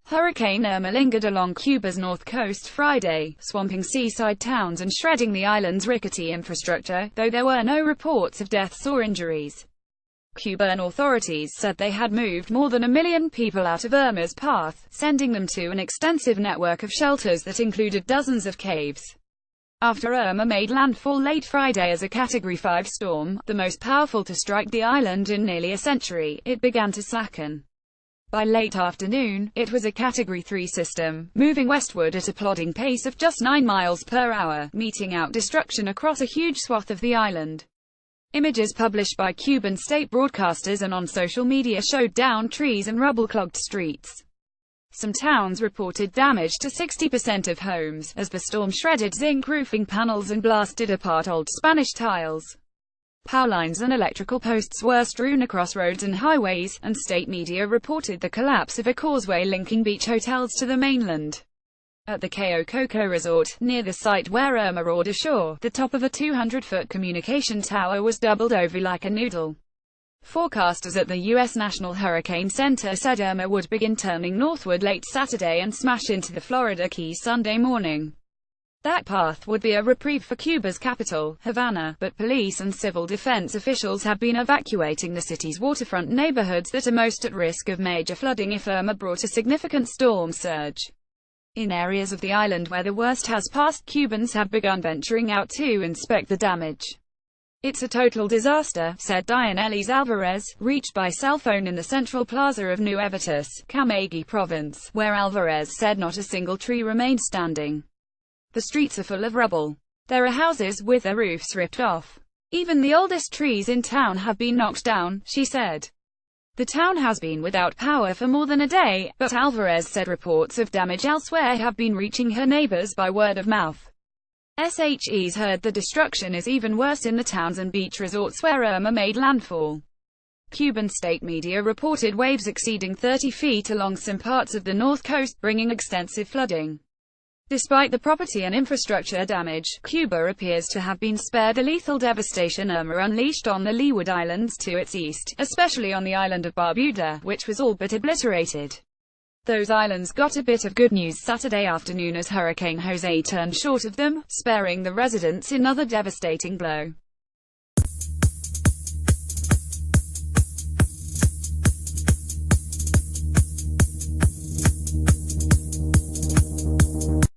Hurricane Irma lingered along Cuba's north coast Friday, swamping seaside towns and shredding the island's rickety infrastructure, though there were no reports of deaths or injuries. Cuban authorities said they had moved more than 1 million people out of Irma's path, sending them to an extensive network of shelters that included dozens of caves. After Irma made landfall late Friday as a Category 5 storm, the most powerful to strike the island in nearly a century, it began to slacken. By late afternoon, it was a Category 3 system, moving westward at a plodding pace of just 9 miles per hour, meting out destruction across a huge swath of the island. Images published by Cuban state broadcasters and on social media showed downed trees and rubble-clogged streets. Some towns reported damage to 60% of homes, as the storm shredded zinc roofing panels and blasted apart old Spanish tiles. Power lines and electrical posts were strewn across roads and highways, and state media reported the collapse of a causeway linking beach hotels to the mainland. At the Cayo Coco resort, near the site where Irma roared ashore, the top of a 200-foot communication tower was doubled over like a noodle. Forecasters at the U.S. National Hurricane Center said Irma would begin turning northward late Saturday and smash into the Florida Keys Sunday morning. That path would be a reprieve for Cuba's capital, Havana, but police and civil defense officials have been evacuating the city's waterfront neighborhoods that are most at risk of major flooding if Irma brought a significant storm surge. In areas of the island where the worst has passed, Cubans have begun venturing out to inspect the damage. "It's a total disaster," said Dianelis Alvarez, reached by cell phone in the central plaza of Nueva Camagüey province, where Alvarez said not a single tree remained standing. "The streets are full of rubble. There are houses with their roofs ripped off. Even the oldest trees in town have been knocked down," she said. The town has been without power for more than a day, but Alvarez said reports of damage elsewhere have been reaching her neighbors by word of mouth. SHE's heard the destruction is even worse in the towns and beach resorts where Irma made landfall. Cuban state media reported waves exceeding 30 feet along some parts of the north coast, bringing extensive flooding. Despite the property and infrastructure damage, Cuba appears to have been spared the lethal devastation Irma unleashed on the Leeward Islands to its east, especially on the island of Barbuda, which was all but obliterated. Those islands got a bit of good news Saturday afternoon as Hurricane Jose turned short of them, sparing the residents another devastating blow.